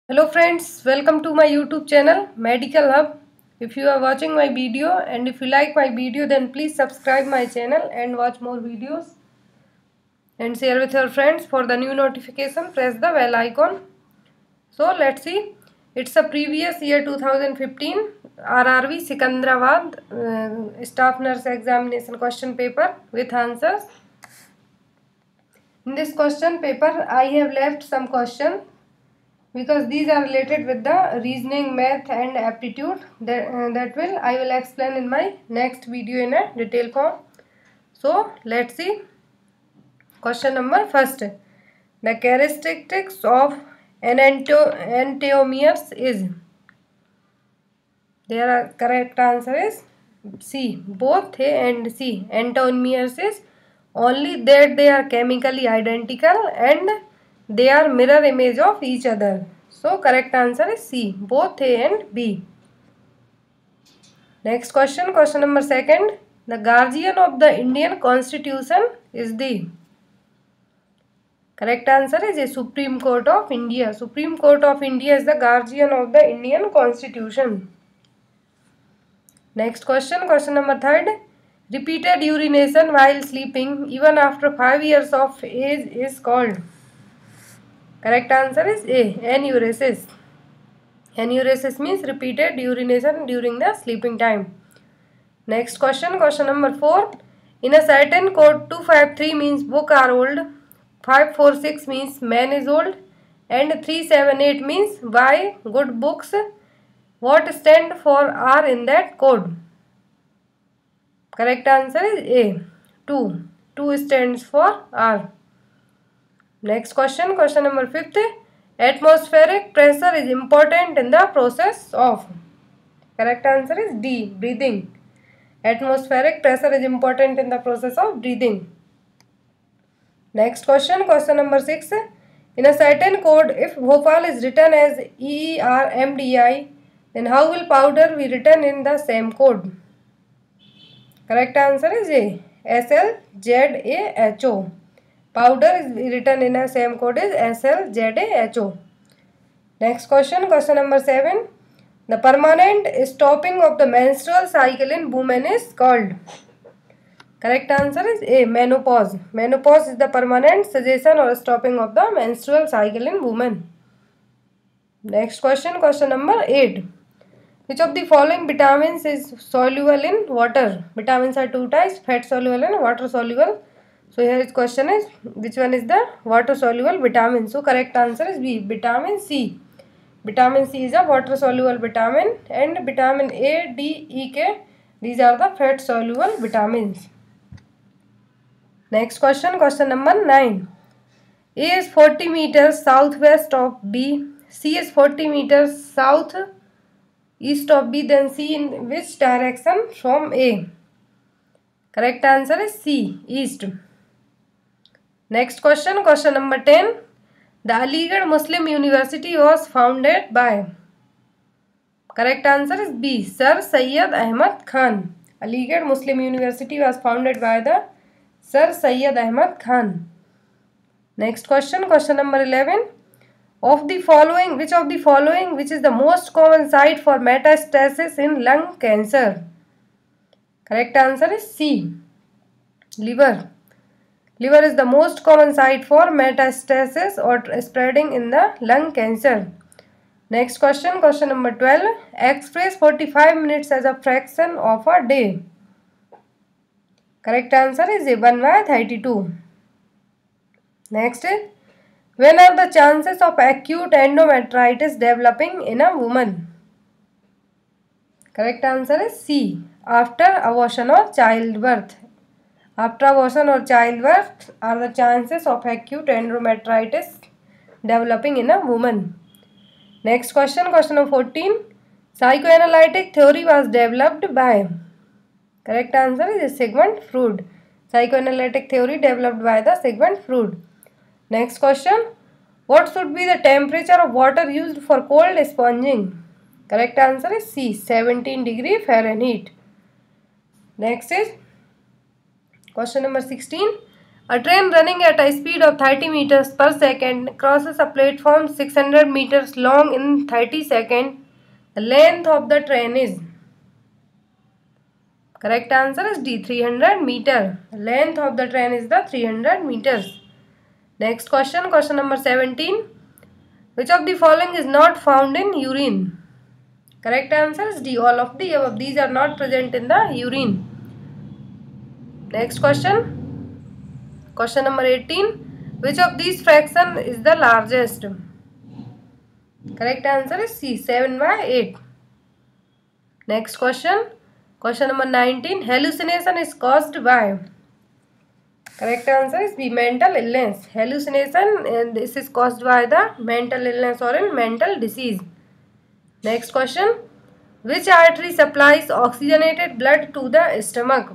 Hello friends, welcome to my YouTube channel Medical Hub. If you are watching my video and if you like my video, then please subscribe my channel and watch more videos and share with your friends. For the new notification, press the bell icon. So let's see. It's a previous year 2015 RRB Sikandrabad staff nurse examination question paper with answers. In this question paper, I have left some questions because these are related with the reasoning, math and aptitude that I will explain in my next video in a detail form. So let's see. Question number first. The characteristics of enantiomers is. Their correct answer is C. Both A and C. Enantiomers is only that they are chemically identical and they are mirror image of each other. So correct answer is C. Both A and B. Next question. Question number second. The guardian of the Indian Constitution is the. Correct answer is a Supreme Court of India. Supreme Court of India is the guardian of the Indian Constitution. Next question. Question number third. Repeated urination while sleeping even after 5 years of age is called. Correct answer is A. Enuresis. Enuresis means repeated urination during the sleeping time. Next question. Question number 4. In a certain code, 253 means book are old, 546 means man is old, and 378 means buy good books. What stand for R in that code? Correct answer is A. 2. 2 stands for R. Next question. Question number 5. Atmospheric pressure is important in the process of. Correct answer is D. Breathing. Atmospheric pressure is important in the process of breathing. Next question. Question number 6. In a certain code, if Bhopal is written as EERMDI, then how will powder be written in the same code? Correct answer is A. SLZAHO. Powder is written in a same code is SLZAHO. Next question. Question number 7. The permanent stopping of the menstrual cycle in women is called. Correct answer is A. Menopause. Menopause is the permanent cessation or stopping of the menstrual cycle in women. Next question. Question number 8. Which of the following vitamins is soluble in water? Vitamins are two types, fat soluble and water soluble. So here is question is which one is the water soluble vitamin? So correct answer is B. Vitamin C. Vitamin C is a water soluble vitamin and vitamin A, D, E, K. These are the fat soluble vitamins. Next question. Question number 9. A is 40 meters southwest of B. C is 40 meters south east of B, then C in which direction from A? Correct answer is C. East. Next question. Question number 10. The Aligarh Muslim University was founded by. Correct answer is B. Sir Syed Ahmad Khan. Aligarh Muslim University was founded by the Sir Syed Ahmad Khan. Next question. Question number 11. Of the following, which is the most common site for metastasis in lung cancer? Correct answer is C. Liver. Liver is the most common site for metastasis or spreading in the lung cancer. Next question. Question number 12. Express 45 minutes as a fraction of a day. Correct answer is A. 1/32. Next is, when are the chances of acute endometritis developing in a woman? Correct answer is C. After abortion or childbirth. After abortion or childbirth are the chances of acute endometritis developing in a woman. Next question. Question number 14. Psychoanalytic theory was developed by. Correct answer is Sigmund Freud. Psychoanalytic theory developed by the Sigmund Freud. Next question. What should be the temperature of water used for cold sponging? Correct answer is C. 17 degree Fahrenheit. Next is question number 16. A train running at a speed of 30 meters per second crosses a platform 600 meters long in 30 seconds. The length of the train is. Correct answer is D, 300 meter. The length of the train is the 300 meters. Next question, question number 17. Which of the following is not found in urine? Correct answer is D, all of the above. These are not present in the urine. Next question. Question number 18. Which of these fraction is the largest? Correct answer is C, 7/8. Next question. Question number 19. Hallucination is caused by. Correct answer is B, mental illness. Hallucination, and this is caused by the mental illness or in mental disease. Next question. Which artery supplies oxygenated blood to the stomach?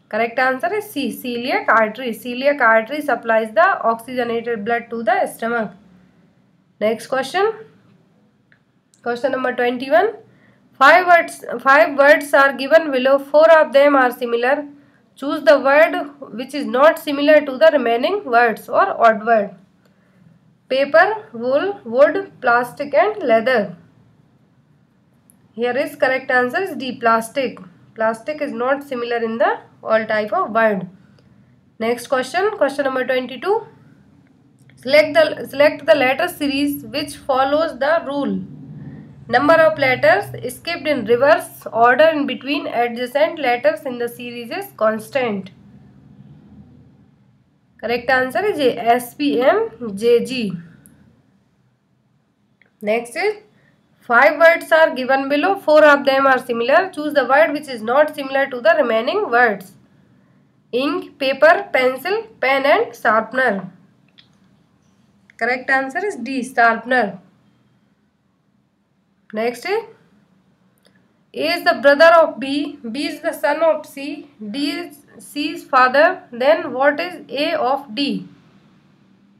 Correct answer is C, celiac artery. Celiac artery supplies the oxygenated blood to the stomach. Next question. Question number 21. Five words are given below. 4 of them are similar. Choose the word which is not similar to the remaining words or odd word. Paper, wool, wood, plastic and leather. Here is correct answer is D, plastic. Plastic is not similar in the all type of word. Next question, question number 22. Select the letter series which follows the rule. Number of letters skipped in reverse order in between adjacent letters in the series is constant. Correct answer is A, SPMJG. Next is 5 words are given below. 4 of them are similar. Choose the word which is not similar to the remaining words. Ink, paper, pencil, pen and sharpener. Correct answer is D, sharpener. Next is A is the brother of B, B is the son of C, D is C's father. Then what is A of D?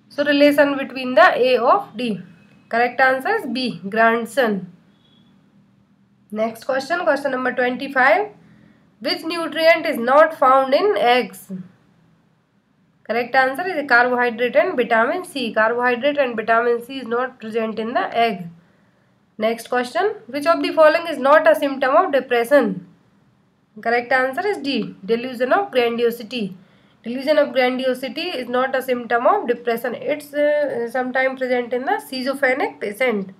So relation between the A of D. Correct answer is B, grandson. Next question, question number 25. Which nutrient is not found in eggs? Correct answer is carbohydrate and vitamin C. Carbohydrate and vitamin C is not present in the egg. Next question. Which of the following is not a symptom of depression? Correct answer is D, delusion of grandiosity. Delusion of grandiosity is not a symptom of depression. It's sometimes present in the schizophrenic patient.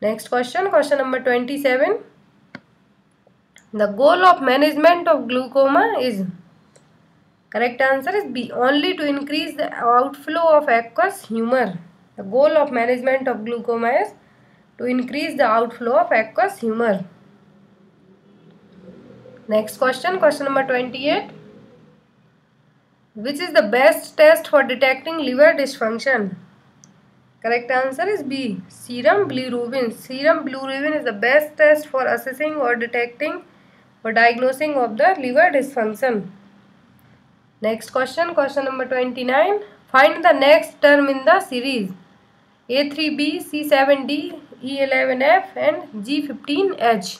Next question, question number 27. The goal of management of glaucoma is. Correct answer is B, only to increase the outflow of aqueous humor. The goal of management of glaucoma is to increase the outflow of aqueous humor. Next question, question number 28. Which is the best test for detecting liver dysfunction? Correct answer is B, serum bilirubin. Serum bilirubin is the best test for assessing or detecting or diagnosing of the liver dysfunction. Next question, question number 29. Find the next term in the series. A3B, C7D, E11F and G15H.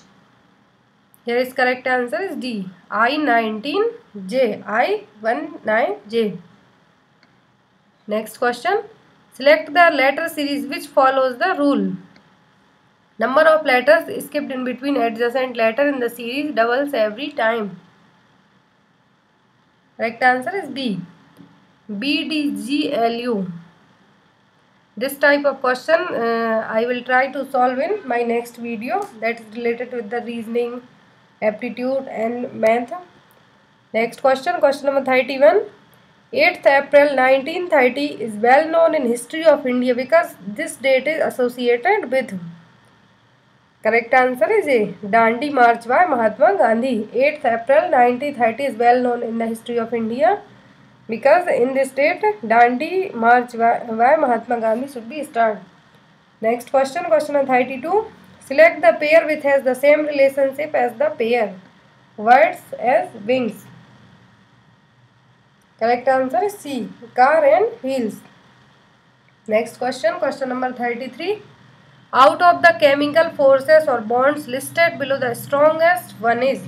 Here is correct answer is D, I19J, I19J. Next question. Select the letter series which follows the rule. Number of letters skipped in between adjacent letter in the series doubles every time. Correct answer is B, BDGLU. This type of question I will try to solve in my next video, that is related with the reasoning, aptitude and math. Next question, question number 31. 8th April 1930 is well known in history of India because this date is associated with. Correct answer is A, Dandi March by Mahatma Gandhi. 8th April 1930 is well known in the history of India because in this date Dandi March by Mahatma Gandhi should be started. Next question, question number 32. Select the pair which has the same relationship as the pair. Words as wings. Correct answer is C, car and wheels. Next question, question number 33. Out of the chemical forces or bonds listed below, the strongest one is.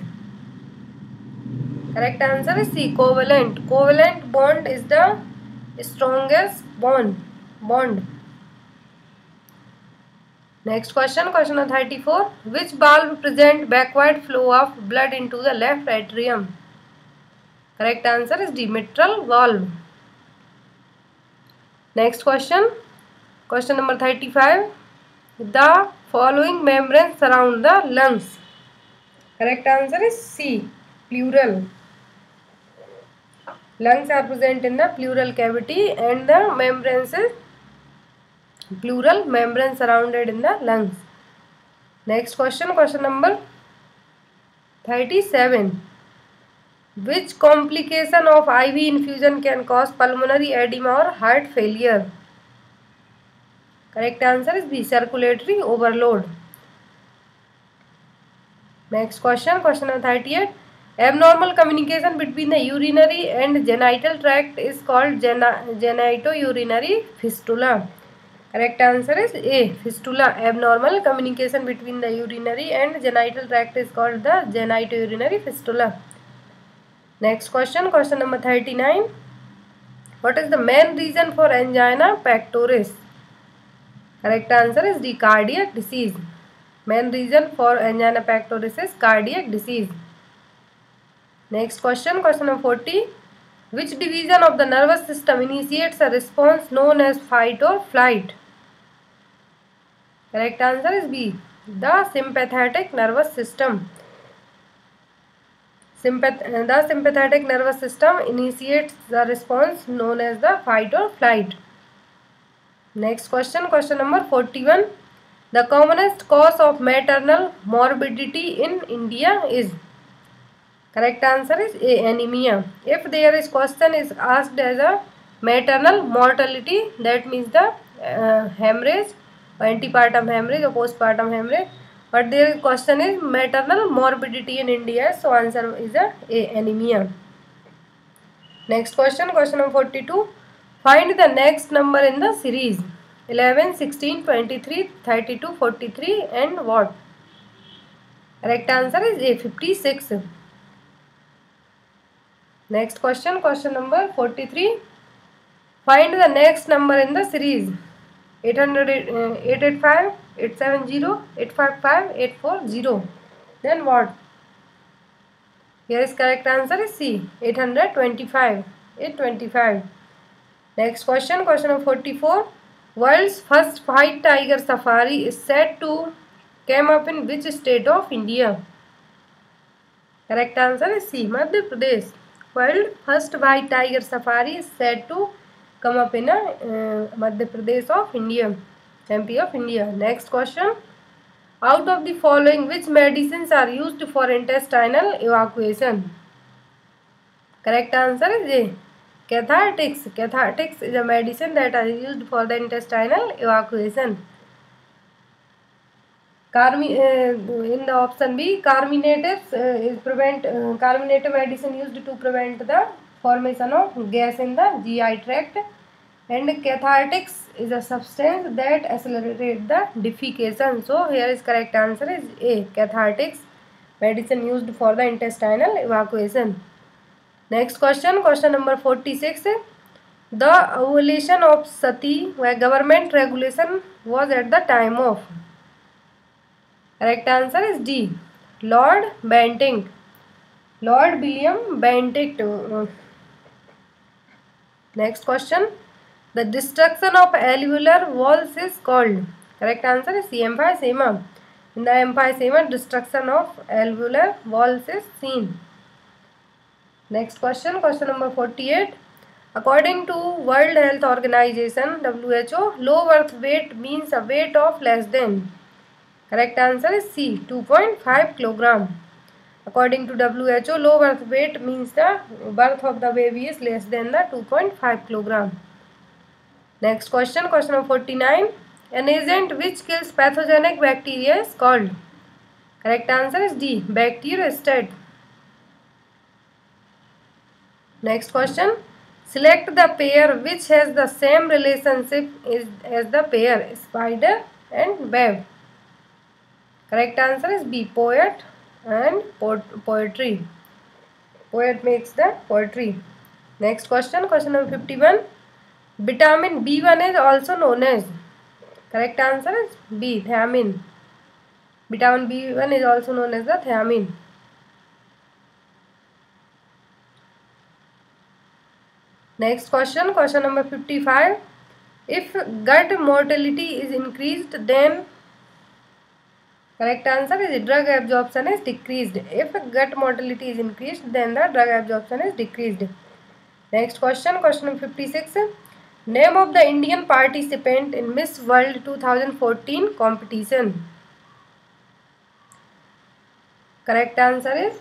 Correct answer is C, covalent. Covalent bond is the strongest bond. Next question, question number 34. Which valve present backward flow of blood into the left atrium? Correct answer is D, mitral valve. Next question, question number 35. The following membranes surround the lungs. Correct answer is C, pleural. Lungs are present in the pleural cavity and the membranes is pleural membrane surrounded in the lungs. Next question, question number 37. Which complication of IV infusion can cause pulmonary edema or heart failure? Correct answer is B, circulatory overload. Next question, question number 38. Abnormal communication between the urinary and genital tract is called genitourinary fistula. Correct answer is A, fistula. Abnormal communication between the urinary and genital tract is called the genitourinary fistula. Next question, question number 39. What is the main reason for angina pectoris? Correct answer is D, cardiac disease. Main reason for angina pectoris is cardiac disease. Next question, question number 40. Which division of the nervous system initiates a response known as fight or flight? Correct answer is B, the sympathetic nervous system. The sympathetic nervous system initiates the response known as the fight or flight. Next question, question number 41. The commonest cause of maternal morbidity in India is? Correct answer is A, anemia. If there is question is asked as a maternal mortality, that means the hemorrhage, antepartum hemorrhage or postpartum hemorrhage. But their question is maternal morbidity in India, so answer is A, anemia. Next question, question number 42. Find the next number in the series 11, 16, 23, 32, 43 and what? Correct answer is A, 56. Next question, question number 43. Find the next number in the series 800, 885, 870, 855, 840. Then what? Here is correct answer is C, 825. 825. Next question, question number 44. World's first white tiger safari is said to came up in which state of India? Correct answer is C, Madhya Pradesh. World first white tiger safari is said to come up in Madhya Pradesh of India, MP of India. Next question. Out of the following, which medicines are used for intestinal evacuation? Correct answer is A, cathartics. Cathartics is a medicine that are used for the intestinal evacuation. In the option B, carminatives is carminative medicine used to prevent the formation of gas in the GI tract, and cathartics is a substance that accelerates the defecation. So here is correct answer is A, cathartics, medicine used for the intestinal evacuation. Next question, question number 46. The abolition of sati government regulation was at the time of? Correct answer is D, Lord Bentinck. Lord William Bentinck. Next question. The destruction of alveolar walls is called? Correct answer is C, emphysema. In the emphysema, destruction of alveolar walls is seen. Next question, question number 48. According to World Health Organization, WHO, low birth weight means a weight of less than? Correct answer is C, 2.5 kilogram. According to WHO, low birth weight means the birth of the baby is less than the 2.5 kilogram. Next question, question number 49. An agent which kills pathogenic bacteria is called? Correct answer is D, bacteriostat. Next question. Select the pair which has the same relationship as the pair spider and web. Correct answer is B, poet and poetry. Poet makes the poetry. Next question, question number 51. Vitamin B1 is also known as. Correct answer is B, thiamine. Vitamin B1 is also known as the thiamine. Next question, question number 55. If gut motility is increased, then correct answer is drug absorption is decreased. If gut motility is increased, then the drug absorption is decreased. Next question, question number 56. Name of the Indian participant in Miss World 2014 competition. Correct answer is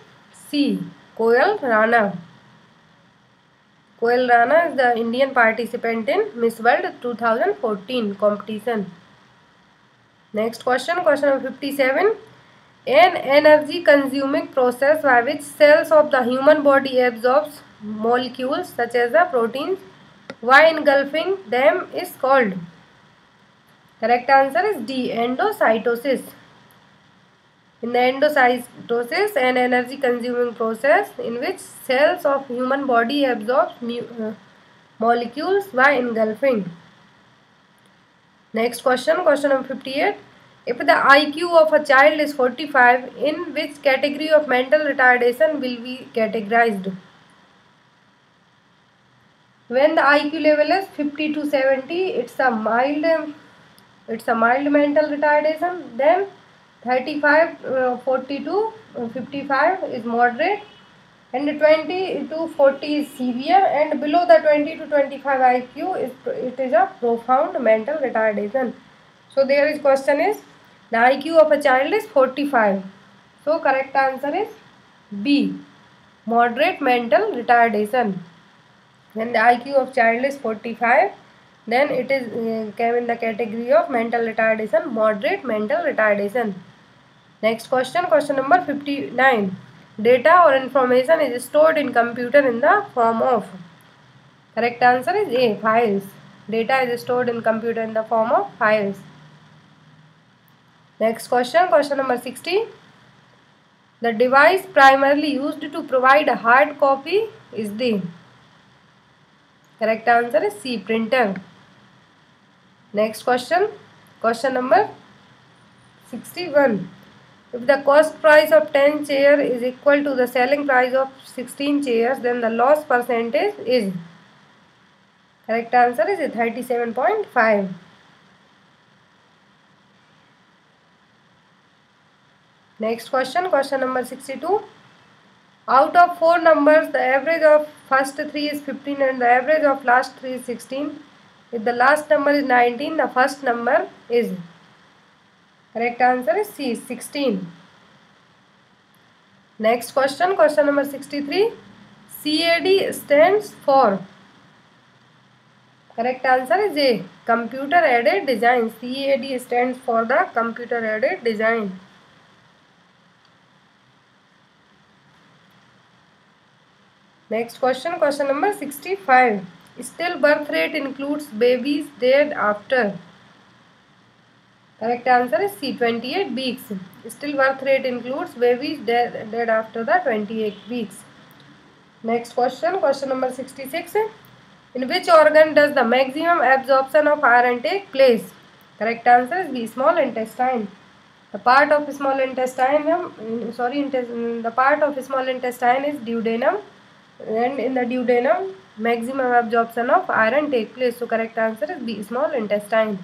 C, Koyal Rana. Koyal Rana is the Indian participant in Miss World 2014 competition. Next question, question number 57. An energy consuming process by which cells of the human body absorbs molecules such as the proteins while engulfing them is called. Correct answer is D, endocytosis. In the endocytosis, an energy consuming process in which cells of human body absorb molecules by engulfing. Next question, question number 58. If the IQ of a child is 45, in which category of mental retardation will be categorized? When the IQ level is 50 to 70, it's a mild mental retardation. Then 35, 40 to 55 is moderate, and 20 to 40 is severe, and below the 20 to 25 IQ it is a profound mental retardation. So there is question is the IQ of a child is 45. So correct answer is B, moderate mental retardation. When the IQ of child is 45, then it is came in the category of mental retardation, moderate mental retardation. Next question, question number 59. Data or information is stored in computer in the form of. Correct answer is A, files. Data is stored in computer in the form of files. Next question, question number 60. The device primarily used to provide a hard copy is the. Correct answer is C, printer. Next question, question number 61. If the cost price of 10 chairs is equal to the selling price of 16 chairs, then the loss percentage is. Correct answer is 37.5. Next question, question number 62. Out of 4 numbers, the average of first 3 is 15 and the average of last 3 is 16. If the last number is 19, the first number is. Correct answer is C, 16. Next question, question number 63. CAD stands for. Correct answer is A, computer aided design. CAD stands for the computer aided design. Next question, question number 65. Still birth rate includes babies dead after. Correct answer is C, 28 weeks. Still birth rate includes babies dead after the 28 weeks. Next question, question number 66. In which organ does the maximum absorption of iron take place? Correct answer is B, small intestine. The part of small intestine, the part of small intestine is duodenum, and in the duodenum maximum absorption of iron take place. So correct answer is B, small intestine.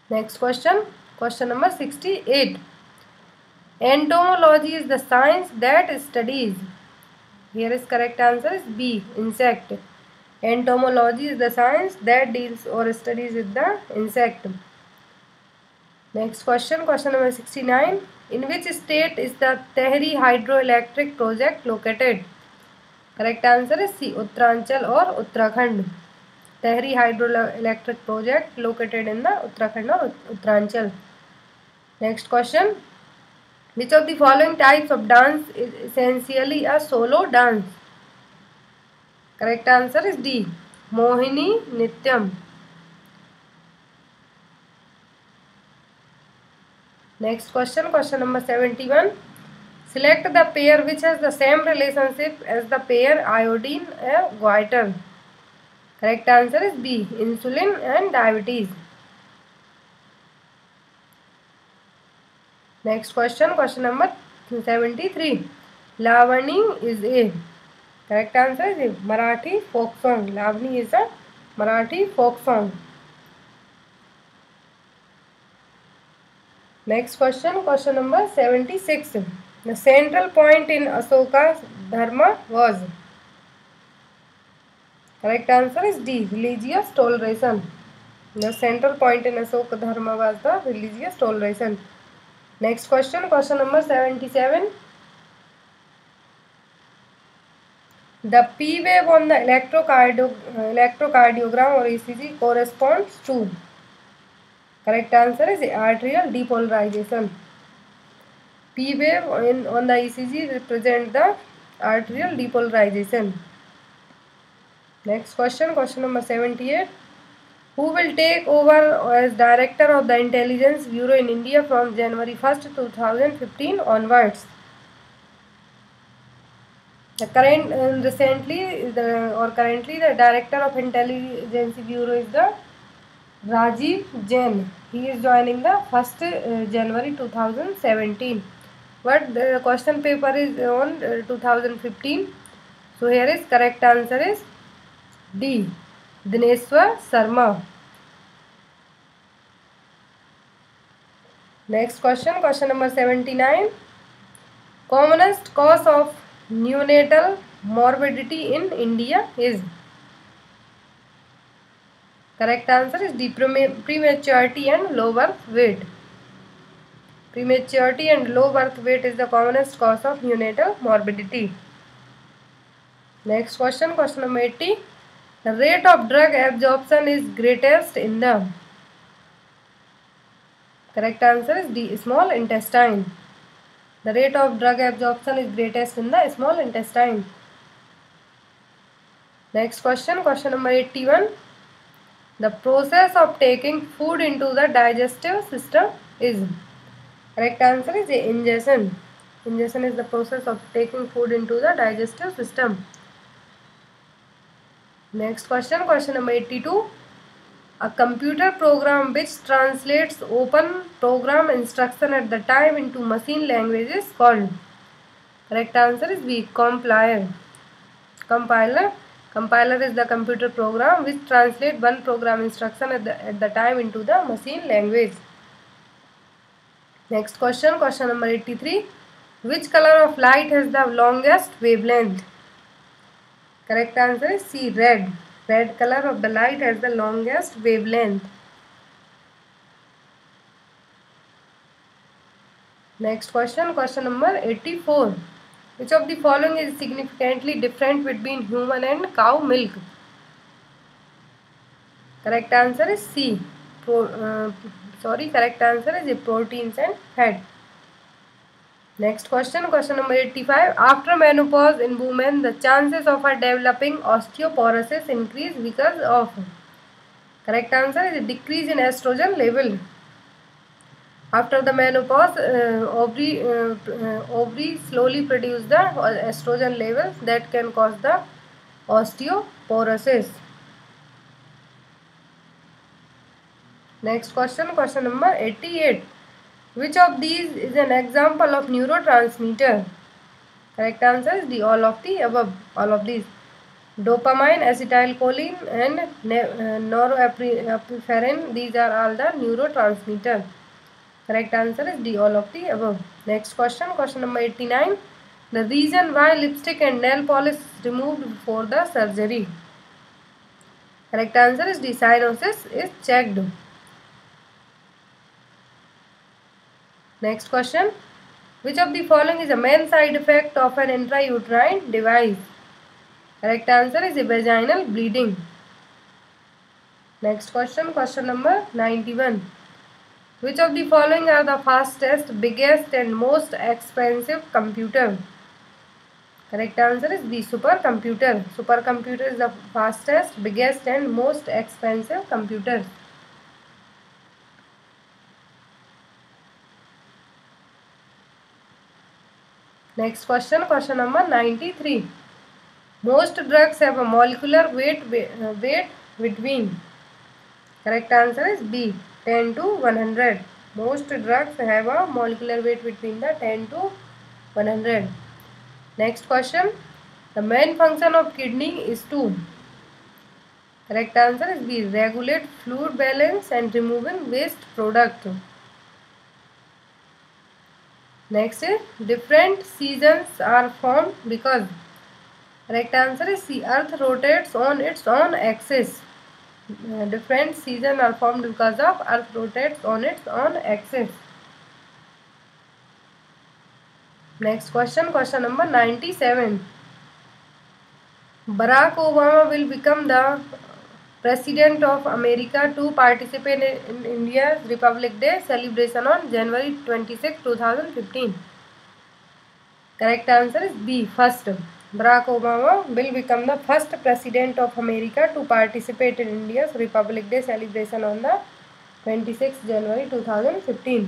Next question, question number 68. Entomology is the science that studies. Here is correct answer is B, insect. Entomology is the science that deals or studies with the insect. Next question, question number 69. In which state is the Tehri hydroelectric project located? Correct answer is C, Uttaranchal or Uttarakhand. Tehri hydroelectric project located in the Uttarakhand or Uttaranchal. Next question. Which of the following types of dance is essentially a solo dance? Correct answer is D, Mohini Nityam. Next question, question number 71. Select the pair which has the same relationship as the pair iodine and goiter. Correct answer is B. Insulin and diabetes. Next question, question number 73. Lavani is a. Correct answer is A. Marathi folk song. Lavani is a Marathi folk song. Next question, question number 76. The central point in Ashoka's dharma was. Correct answer is D. Religious toleration. The central point in Ashoka dharma was the religious toleration. Next question, question number 77. The P wave on the electrocardiogram or ECG corresponds to. Correct answer is arterial depolarization. P wave on the ECG represent the arterial depolarization. Next question, question number 78. Who will take over as Director of the Intelligence Bureau in India from January 1st, 2015 onwards? Currently the Director of Intelligence Bureau is the Rajiv Jain. He is joining the 1st January 2017. But the question paper is on 2015. So here is correct answer is D. Dineshwar Sharma. Next question, question number 79. Commonest cause of neonatal morbidity in India is. Correct answer is D. Prematurity and low birth weight. Prematurity and low birth weight is the commonest cause of neonatal morbidity. Next question, question number 80. The rate of drug absorption is greatest in the. Correct answer is D. Small intestine. The rate of drug absorption is greatest in the small intestine. Next question, question number 81. The process of taking food into the digestive system is. Correct answer is A. Ingestion. Ingestion is the process of taking food into the digestive system. Next question, question number 82. A computer program which translates open program instruction at the time into machine language is called. Correct answer is B. Compiler. Compiler is the computer program which translates one program instruction at the time into the machine language. Next question, question number 83. Which color of light has the longest wavelength? Correct answer is C. Red. Red color of the light has the longest wavelength. Next question, question number 84. Which of the following is significantly different between human and cow milk? Correct answer is C. Correct answer is proteins and fat. Next question, question number 85. After menopause in women, the chances of her developing osteoporosis increase because of. Correct answer is a decrease in estrogen level. After the menopause, ovary slowly produce the estrogen levels that can cause the osteoporosis. Next question, question number 88. Which of these is an example of neurotransmitter? Correct answer is D. All of the above. All of these. Dopamine, acetylcholine and norepinephrine. These are all the neurotransmitter. Correct answer is D. All of the above. Next question, question number 89. The reason why lipstick and nail polish is removed before the surgery. Correct answer is D. Cyanosis is checked. Next question. Which of the following is a main side effect of an intrauterine device? Correct answer is a vaginal bleeding. Next question, question number 91. Which of the following are the fastest, biggest and most expensive computer? Correct answer is B. Supercomputer. Supercomputer is the fastest, biggest and most expensive computer. Next question, question number 93. Most drugs have a molecular weight between. Correct answer is B, 10 to 100. Most drugs have a molecular weight between the 10 to 100. Next question. The main function of kidney is to. Correct answer is B, regulate fluid balance and removing waste product. Next is different seasons are formed because. Correct answer is C, Earth rotates on its own axis. Different seasons are formed because of Earth rotates on its own axis. Next question, question number 97. Barack Obama will become the President of America to participate in India's Republic Day celebration on January 26, 2015. Correct answer is B, first. Barack Obama will become the first President of America to participate in India's Republic Day celebration on the 26th January 2015.